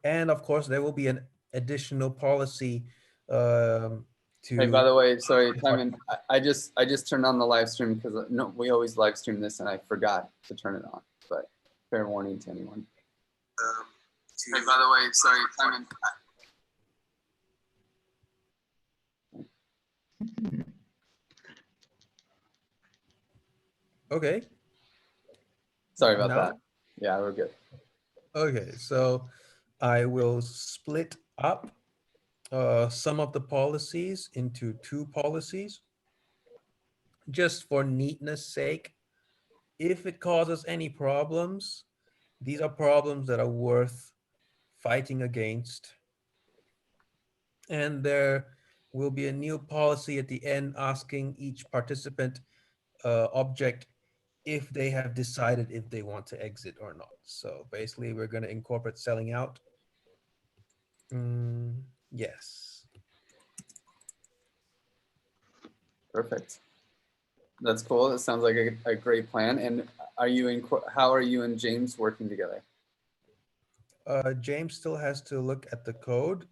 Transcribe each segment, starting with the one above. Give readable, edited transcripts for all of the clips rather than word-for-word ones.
And of course, there will be an additional policy Hey, by the way, sorry, Timon, I just turned on the live stream because no, we always live stream this and I forgot to turn it on. But fair warning to anyone. Hey, by the way, sorry, Timon. Okay. Sorry about that. Yeah, we're good. Okay, so I will split up some of the policies into two policies, just for neatness sake. If it causes any problems, these are problems that are worth fighting against. And there will be a new policy at the end asking each participant object if they have decided if they want to exit or not. So basically, we're going to incorporate selling out. Yes. Perfect. That's cool. That sounds like a great plan. And are you how are you and James working together? James still has to look at the code.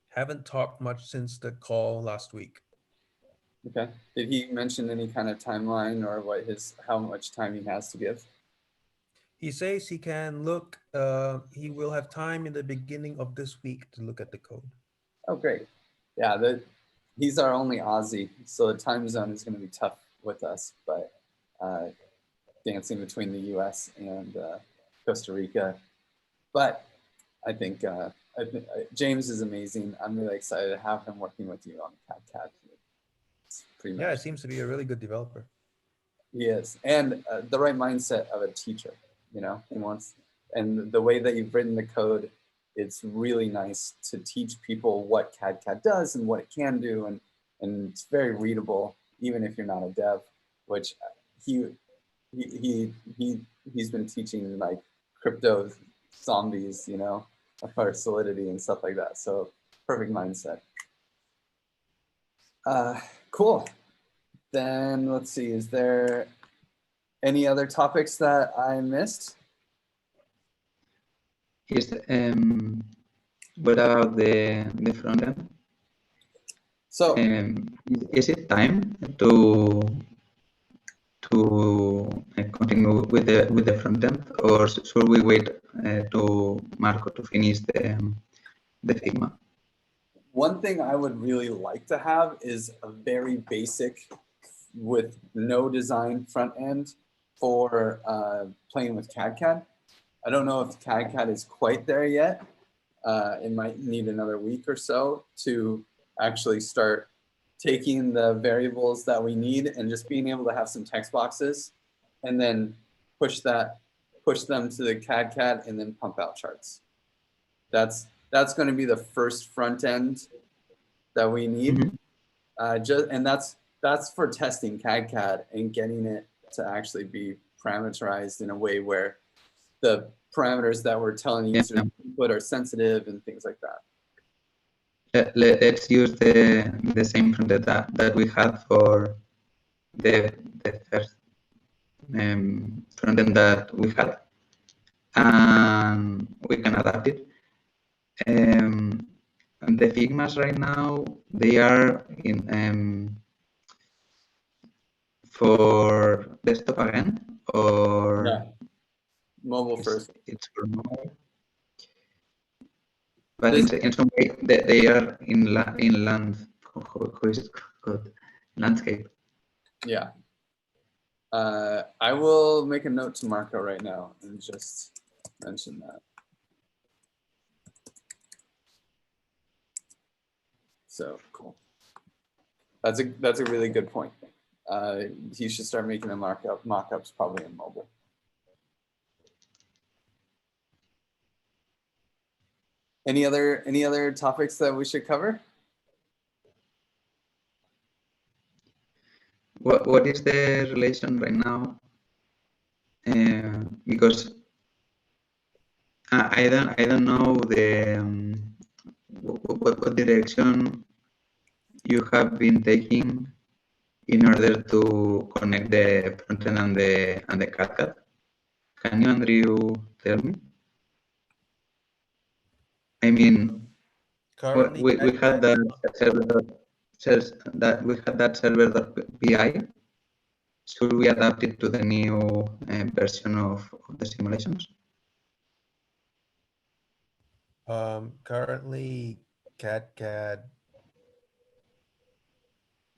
Haven't talked much since the call last week. Okay. Did he mention any kind of timeline or how much time he has to give? He says he can look, he will have time in the beginning of this week to look at the code. Oh, great. Yeah, he's our only Aussie, so the time zone is going to be tough with us, but dancing between the US and Costa Rica. But I think James is amazing. I'm really excited to have him working with you on cadCAD. Yeah, it seems to be a really good developer. He is, and the right mindset of a teacher, you know, and the way that you've written the code, it's really nice to teach people what cadCAD does and what it can do, and it's very readable, even if you're not a dev, which he's been teaching like crypto zombies, you know, or Solidity and stuff like that. So perfect mindset. Cool. Then let's see, is there any other topics that I missed? Yes, what about the front end? So is it time to continue with the front end, or should we wait to Marco to finish the Figma? One thing I would really like to have is a very basic, with no design front end for playing with cadCAD. I don't know if cadCAD is quite there yet. It might need another week or so to actually start taking the variables that we need and just being able to have some text boxes and then push them to the cadCAD and then pump out charts. That's going to be the first front end that we need. Mm-hmm. And that's for testing cadCAD and getting it to actually be parameterized in a way where the parameters that we're telling you to input are sensitive and things like that. Let's use the same front end that we had for the first front end that we had, and we can adapt it. And the Figmas right now, they are in for desktop again, or yeah. Mobile first. It's for mobile. But in some way, they are in landscape. Yeah. I will make a note to Marco right now and just mention that. So cool. That's a really good point. He should start making the mock-ups probably in mobile. Any other topics that we should cover? What is the relation right now? Because I don't know the what direction you have been taking in order to connect the front end and the cadCAD. Can you, Andrew, tell me? mean, Currently, we had that server.pi. Should we adapt it to the new version of the simulations? Currently, cadCAD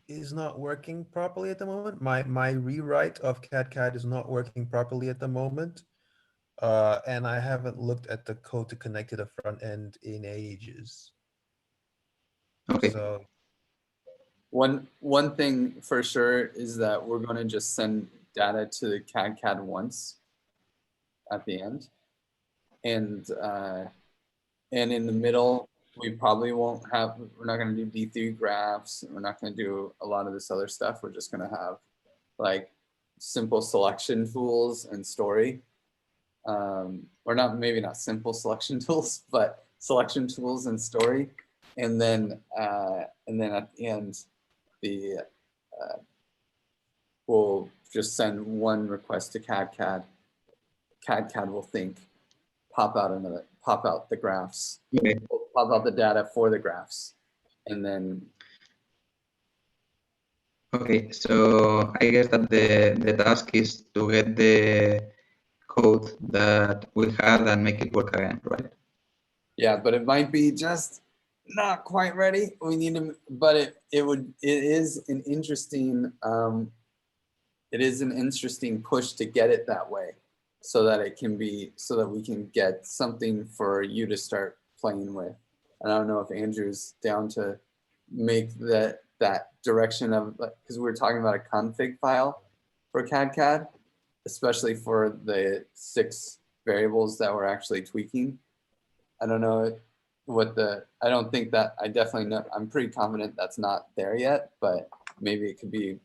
is not working properly at the moment. My rewrite of cadCAD is not working properly at the moment. And I haven't looked at the code to connect to the front end in ages. Okay. So One thing for sure is that we're going to just send data to the cadCAD once at the end, and in the middle we probably won't have. We're not going to do D3 graphs. We're not going to do a lot of this other stuff. We're just going to have like simple selection tools and story, or not, maybe not simple selection tools, but selection tools and story, and then at the end, we'll just send one request to cadCAD. cadCAD will think, pop out the graphs, Okay. pop out the data for the graphs, and then. Okay, so I guess that the task is to get the code that we had and make it work again, right? Yeah, but it might be just not quite ready. We need to, but it is an interesting push to get it that way, so that we can get something for you to start playing with. And I don't know if Andrew's down to make that direction of, because we were talking about a config file for cadCAD, especially for the 6 variables that we're actually tweaking. I don't know I don't think that, I definitely know, I'm pretty confident that's not there yet, but maybe it could be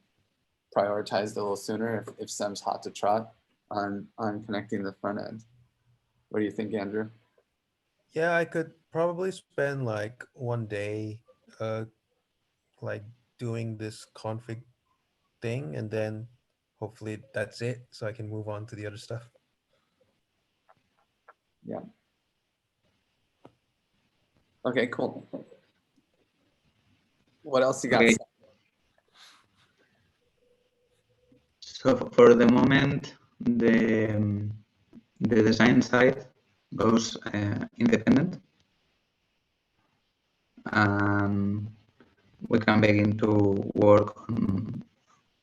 prioritized a little sooner if Sem's hot to trot on connecting the front end. What do you think, Andrew? yeah, I could probably spend like one day like doing this config thing, and then hopefully that's it, so I can move on to the other stuff. Yeah. Okay, cool. What else you got? Okay. So for the moment, the design side goes independent, and we can begin to work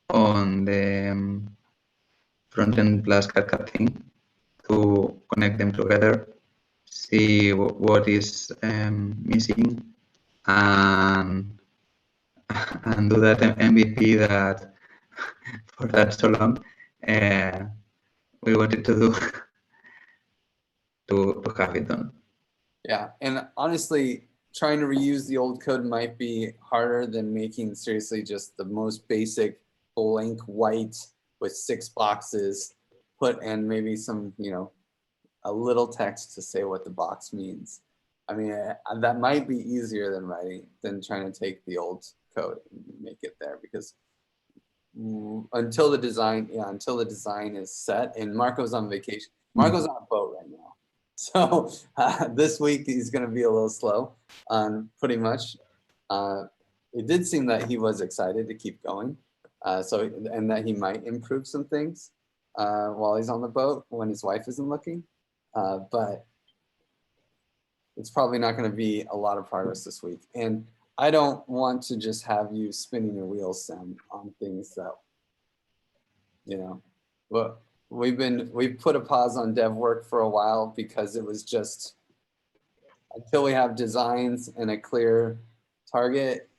on the front-end plus cadCAD thing to connect them together, see what is missing, and do that MVP that for that so long we wanted to do to have it done. Yeah, and honestly, trying to reuse the old code might be harder than making seriously just the most basic blank white with 6 boxes, and maybe some, a little text to say what the box means. I mean, that might be easier than trying to take the old code and make it there, because until the design is set, and Marco's on vacation. Marco's on a boat right now. So this week he's going to be a little slow on pretty much. It did seem that he was excited to keep going, and that he might improve some things while he's on the boat when his wife isn't looking. But it's probably not going to be a lot of progress this week. And I don't want to just have you spinning your wheels, Sam, on things that, but we've put a pause on dev work for a while because it was just, until we have designs and a clear target,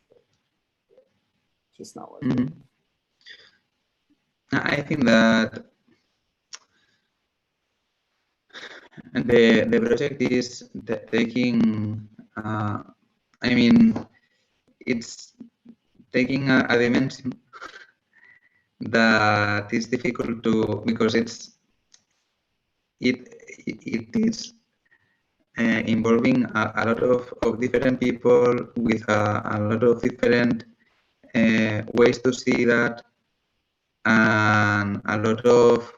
just not working. Mm-hmm. I think that the project is taking, I mean, it's taking a dimension that is difficult to, because it is involving a lot of different people with a lot of different ways to see that, and a lot of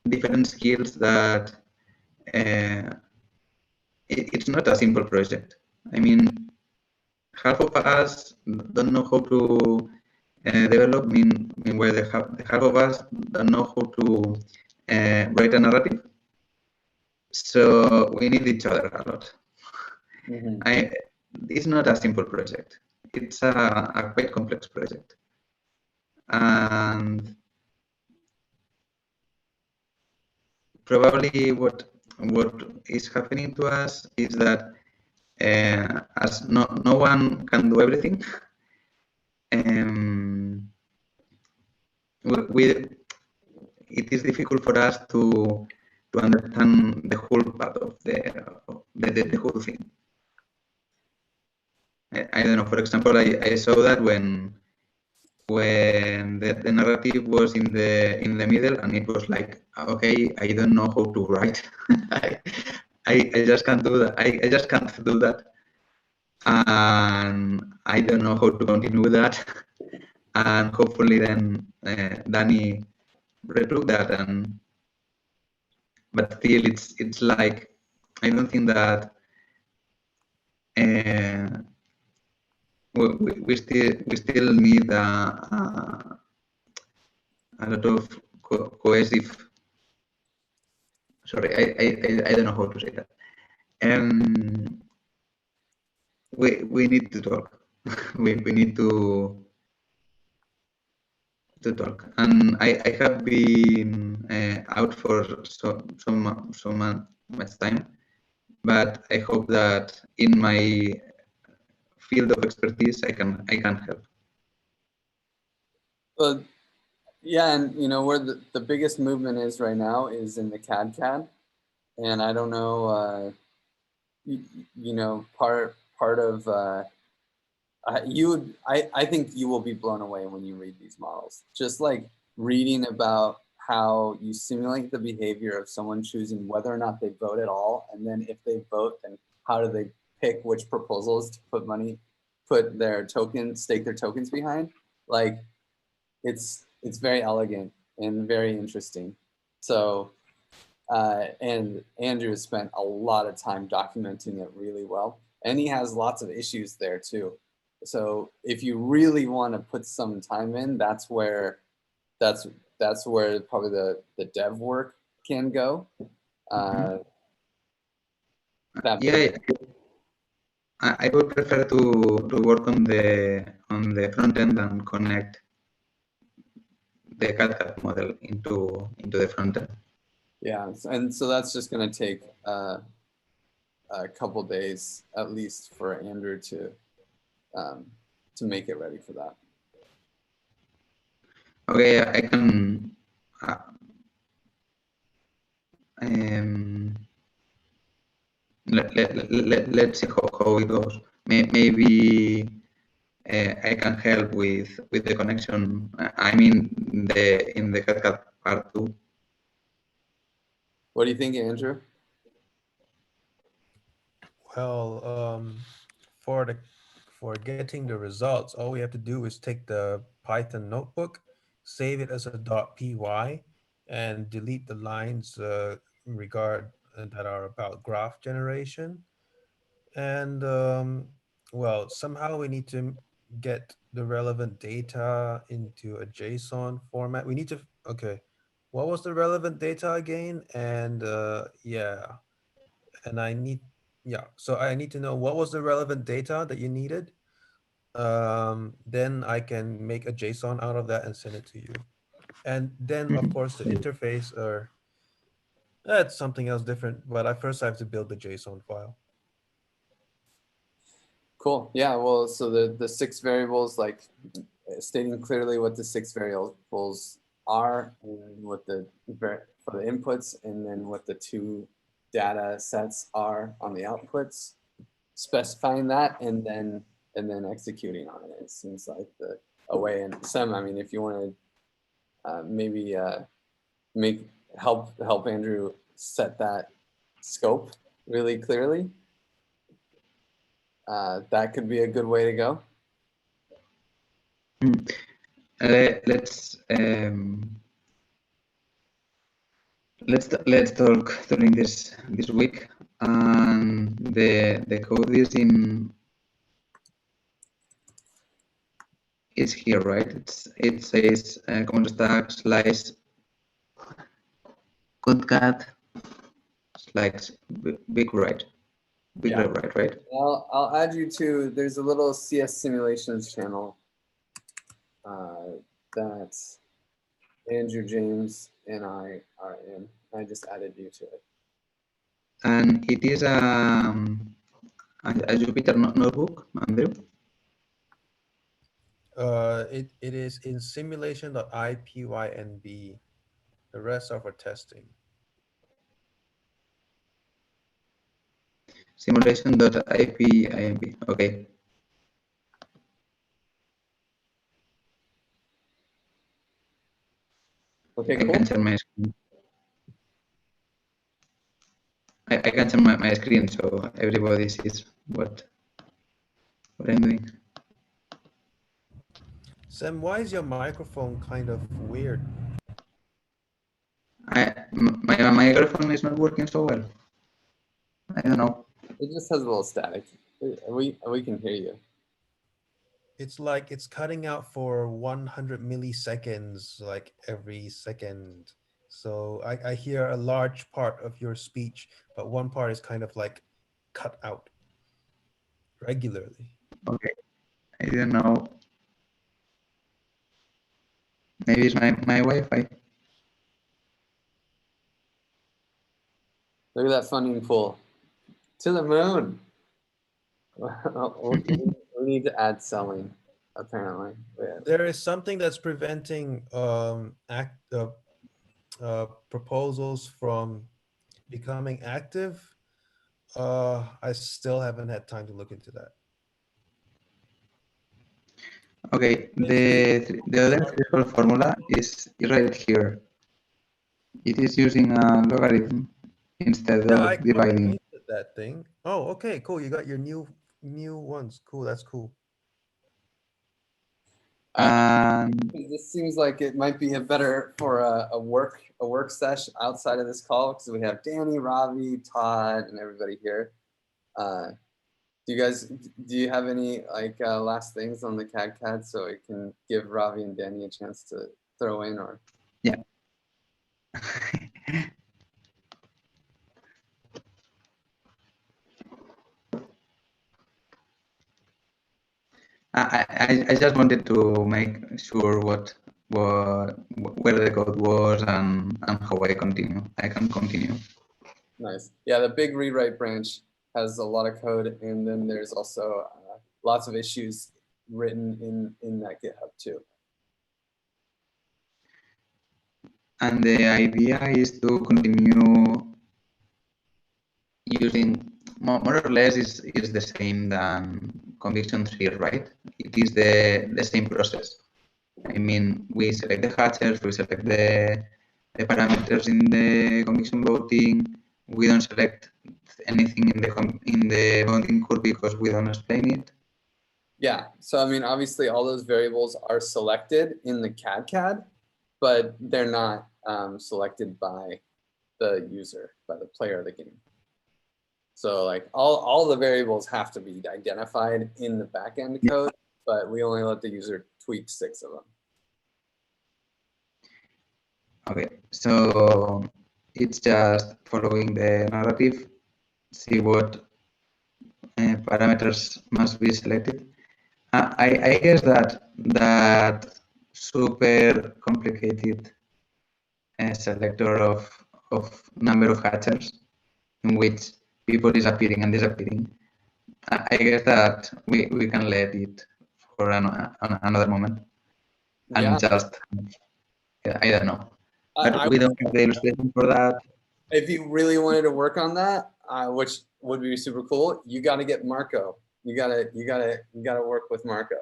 different skills that it's not a simple project. I mean, half of us don't know how to develop, meanwhile the half of us don't know how to write a narrative. So we need each other a lot. It's not a simple project. It's a quite complex project. And probably what is happening to us is that as no one can do everything, it is difficult for us to understand the whole part of the whole thing. I don't know. For example, I saw that when the narrative was in the middle, and it was like, okay, I don't know how to write. I just can't do that. I just can't do that, and I don't know how to continue with that. And hopefully, then Danny retook that, but still, it's like I don't think that we still need a lot of cohesive. Sorry, I don't know how to say that. We need to talk. we need to talk. And I have been out for so much time, but I hope that in my field of expertise I can help. Well, yeah, and where the biggest movement is right now is in the cadCAD, and I don't know, part of I think you will be blown away when you read these models. Just like reading about how you simulate the behavior of someone choosing whether or not they vote at all, and then if they vote, then how do they pick which proposals to put their tokens, stake their tokens behind. Like it's very elegant and very interesting. So and Andrew has spent a lot of time documenting it really well, and he has lots of issues there too. So if you really want to put some time in, that's where probably the dev work can go. Yeah, I would prefer to work on the front end and connect the cadCAD model into the front end. Yeah, and so that's just going to take a couple days at least for Andrew to make it ready for that. Okay, I can. Let's see how it goes. Maybe I can help with the connection. I mean, in the cadCAD part too. What do you think, Andrew? Well, for getting the results, all we have to do is take the Python notebook, save it as a .py, and delete the lines that are about graph generation. And well, somehow we need to get the relevant data into a JSON format. We need to, okay, what was the relevant data again? And yeah, and so I need to know what was the relevant data that you needed. Then I can make a JSON out of that and send it to you. And then of course the interface, or that's something else different, but I first have to build the JSON file. Cool. Yeah. Well, so the 6 variables, like stating clearly what the 6 variables are, and what for the inputs, and then what the 2 data sets are on the outputs, specifying that, and then executing on it. It seems like a way. And Sam, I mean, if you want to maybe help Andrew set that scope really clearly, that could be a good way to go. Let's talk during this week, and the code is it's here, right? It says command stack slice cadCAD slice big right, big Yeah. right. I'll add you to, there's a little CS simulations channel that Andrew James and I are in. I just added you to it. And it is a Jupyter notebook, Andrew. It is in simulation.ipynb. The rest are for testing. Simulation.ipynb. Okay. Okay, I cool. can share my screen. I can share my screen so everybody sees what I'm doing. Sam, why is your microphone kind of weird? My microphone is not working so well. I don't know. It just has a little static. We can hear you. It's like it's cutting out for 100 milliseconds, like every second. So I hear a large part of your speech, but one part is kind of like cut out regularly. Okay. I don't know. Maybe it's my Wi-Fi. Look at that funding pool. To the moon. We need to add selling, apparently. Yeah. There is something that's preventing proposals from becoming active. I still haven't had time to look into that. Okay, the other threshold formula is right here. It is using a logarithm instead Yeah, I of dividing. pasted that thing. Oh, okay, cool. You got your new ones. Cool, that's cool. This seems like it might be a better for a work session outside of this call because we have Danny, Ravi, Todd, and everybody here. Do you have any like last things on the cadCAD so I can give Ravi and Danny a chance to throw in or? Yeah. I just wanted to make sure where the code was and how I can continue. Nice. Yeah, the big rewrite branch has a lot of code, and then there's also lots of issues written in that GitHub too. And the idea is to continue using more or less is the same than conviction 3, right? It is the same process. I mean, we select the hatchers, we select the parameters in the conviction voting. We don't select anything in the bounding curve because we don't explain it. Yeah, so I mean, obviously all those variables are selected in the cadCAD, but they're not selected by the user, by the player of the game. So like all the variables have to be identified in the backend code, but we only let the user tweak 6 of them. Okay, so it's just following the narrative, see what parameters must be selected. I guess that super complicated selector of number of hatchers in which people is appearing and disappearing. I guess that we can let it for another moment and just I don't know. But we don't have the illustration for that. If you really wanted to work on that, which would be super cool, you got to get Marco. You gotta work with Marco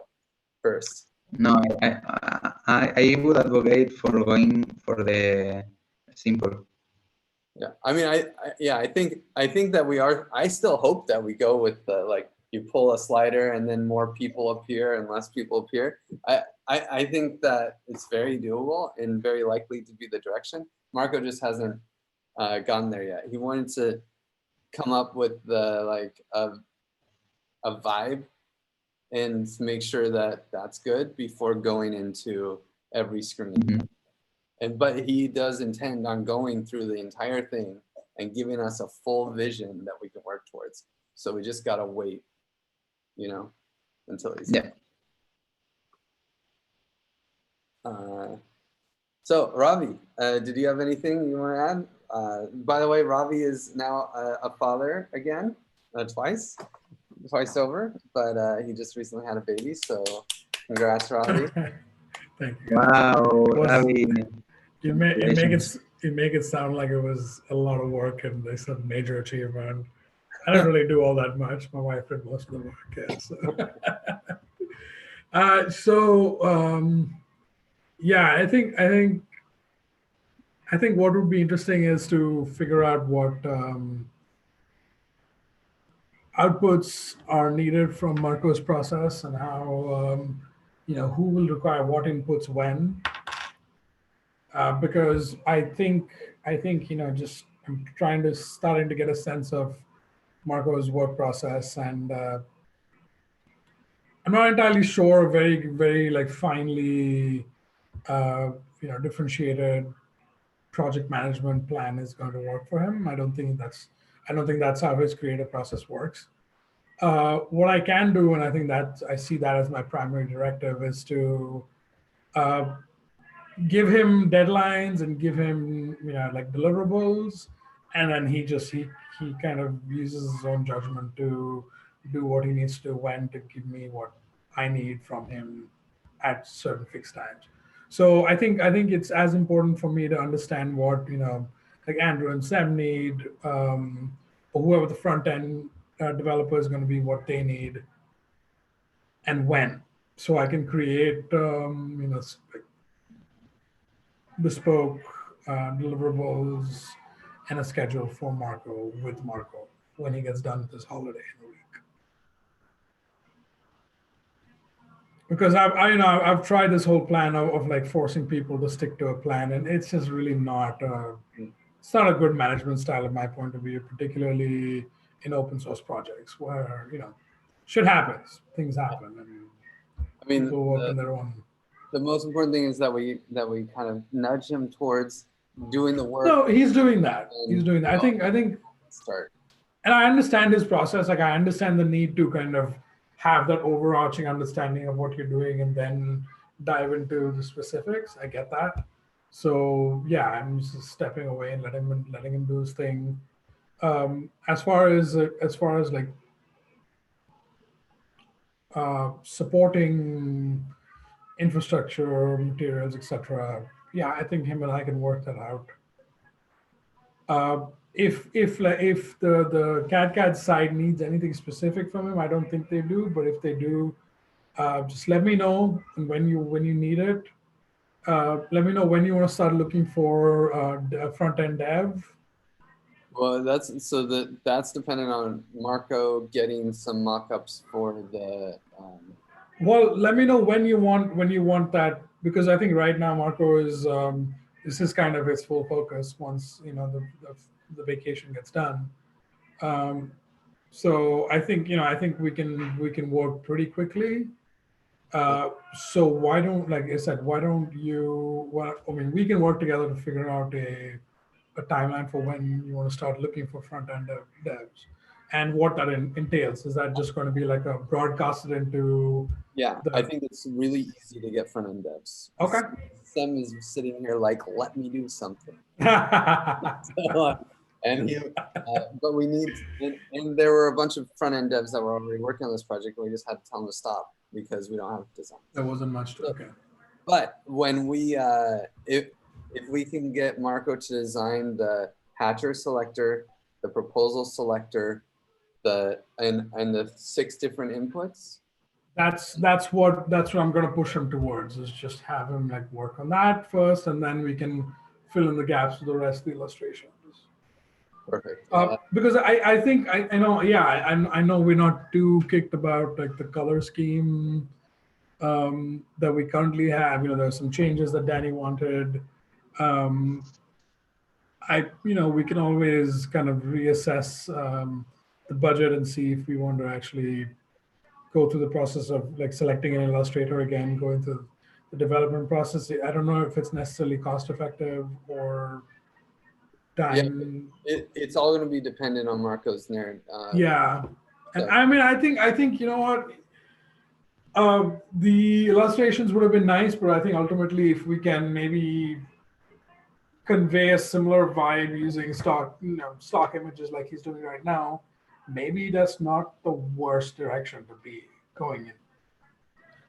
first. No, I would advocate for going for the simple. Yeah, I mean, I think that we are. I still hope that we go with the like you pull a slider and then more people appear and less people appear. I think that it's very doable and very likely to be the direction. Marco just hasn't gotten there yet. He wanted to come up with the like a vibe and make sure that that's good before going into every screen. Mhm. But he does intend on going through the entire thing and giving us a full vision that we can work towards. So we just gotta wait, you know, until he's Yeah. So Ravi, did you have anything you want to add? By the way, Ravi is now a father again, twice over, but he just recently had a baby. So congrats, Ravi. Thank you. Wow, Was- Ravi. You Congratulations. make it sound like it was a lot of work and it's a major achievement. I didn't really do all that much. My wife did most of the work. Yeah, yeah, I think what would be interesting is to figure out what outputs are needed from Marco's process and how who will require what inputs when. Because I think just I'm starting to get a sense of Marco's work process, and I'm not entirely sure a very like finely differentiated project management plan is going to work for him. I don't think that's how his creative process works. What I can do, and I think that I see that as my primary directive, is to give him deadlines and give him like deliverables, and then he kind of uses his own judgment to do what he needs to when to give me what I need from him at certain fixed times. So I think it's as important for me to understand what like Andrew and Sam need, or whoever the front end developer is going to be, what they need and when, so I can create bespoke deliverables and a schedule for Marco when he gets done with his holiday in a week. Because I've tried this whole plan of like forcing people to stick to a plan, and it's just really not it's not a good management style in my point of view, particularly in open source projects where shit happens, things happen, and I mean, people work in their own. The most important thing is that we kind of nudge him towards doing the work. No, he's doing that. He's doing that. I think start. And I understand his process. Like I understand the need to kind of have that overarching understanding of what you're doing and then dive into the specifics. I get that. So yeah, I'm just stepping away and letting him do his thing. As far as like supporting infrastructure, materials, etc. Yeah, I think him and I can work that out. If the cadCAD side needs anything specific from him, I don't think they do. But if they do, just let me know. And when you need it, let me know when you want to start looking for front end dev. Well, that's dependent on Marco getting some mock-ups for the. Well, let me know when you want that, because I think right now Marco is this is kind of his full focus once the vacation gets done. So I think we can work pretty quickly. So why don't, like I said, why don't you? Well, I mean, we can work together to figure out a timeline for when you want to start looking for front end devs, and what that entails. Is that just going to be like a broadcasted into? Yeah, I think it's really easy to get front end devs. Okay. Sam is sitting here like, let me do something. But we need, and there were a bunch of front end devs that were already working on this project, and we just had to tell them to stop because we don't have design. There wasn't much to, okay. But when we, if we can get Marco to design the hatcher selector, the proposal selector, and the 6 different inputs. That's what I'm going to push him towards, is just have him like work on that first, and then we can fill in the gaps with the rest of the illustrations. Perfect. Because I think I know, yeah, I know we're not too kicked about like the color scheme that we currently have. There's some changes that Danny wanted. we can always kind of reassess the budget and see if we want to actually go through the process of like selecting an illustrator again, going through the development process. I don't know if it's necessarily cost effective or time. It's all going to be dependent on Marco's nerd. Yeah, and so- I think you know what, the illustrations would have been nice, but I think ultimately if we can maybe convey a similar vibe using stock images like he's doing right now, maybe that's not the worst direction to be going in.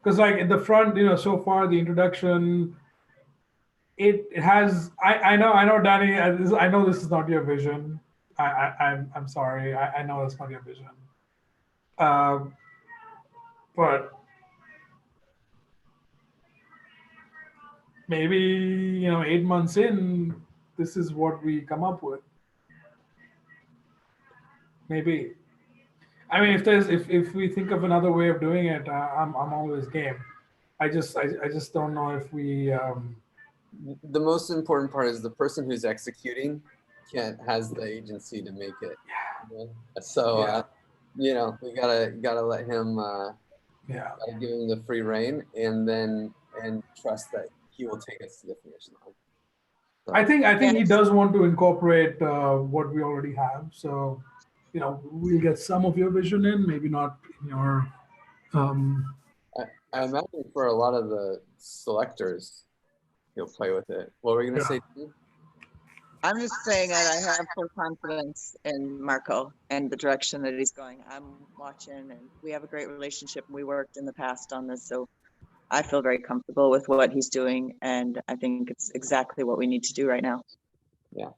Because like at the front, so far the introduction, it has. I know, Danny. I know this is not your vision. I'm sorry. I know that's not your vision. But maybe 8 months in, this is what we come up with. Maybe. I mean, if we think of another way of doing it, I'm always game. I just don't know if we. The most important part is the person who's executing has the agency to make it. So we gotta let him. Yeah. Gotta give him the free rein, and trust that he will take us to the finish line. So, I think he does want to incorporate what we already have. So, we'll get some of your vision in, maybe not in your. I imagine for a lot of the selectors, he'll play with it. What were you gonna say, Steve? I'm just saying that I have full confidence in Marco and the direction that he's going. I'm watching, and we have a great relationship. We worked in the past on this, so I feel very comfortable with what he's doing, and I think it's exactly what we need to do right now. Yeah.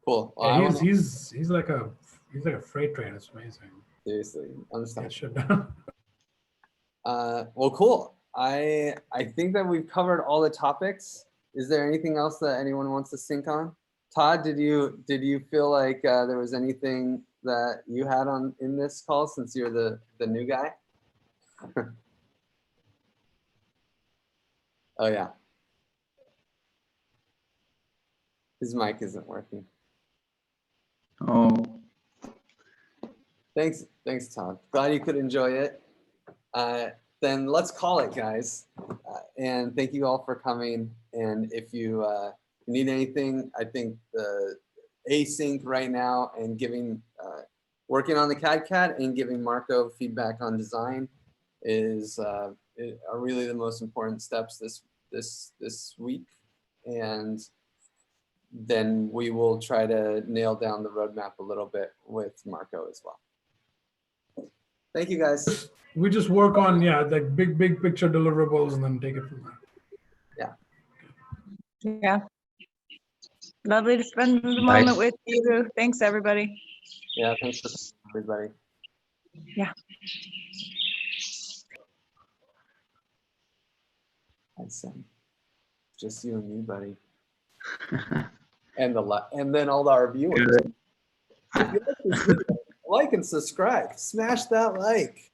Cool. Yeah, he's like a freight train. It's amazing. Seriously, understand. Get shut down. Well, cool. I think that we've covered all the topics. Is there anything else that anyone wants to sync on? Todd, did you feel like there was anything that you had in this call since you're the new guy? Oh yeah. His mic isn't working. Oh, Thanks, Todd. Glad you could enjoy it. Then let's call it, guys. And thank you all for coming. And if you need anything, I think the async right now and working on the cadCAD and giving Marco feedback on design are really the most important steps this week. And then we will try to nail down the roadmap a little bit with Marco as well. Thank you, guys. We just work on like big picture deliverables and then take it from there. Yeah. Lovely to spend the moment with you. Thanks, everybody. Yeah, thanks for everybody. Yeah. That's just you and me, buddy. And then all our viewers. If you like this video, like and subscribe. Smash that like.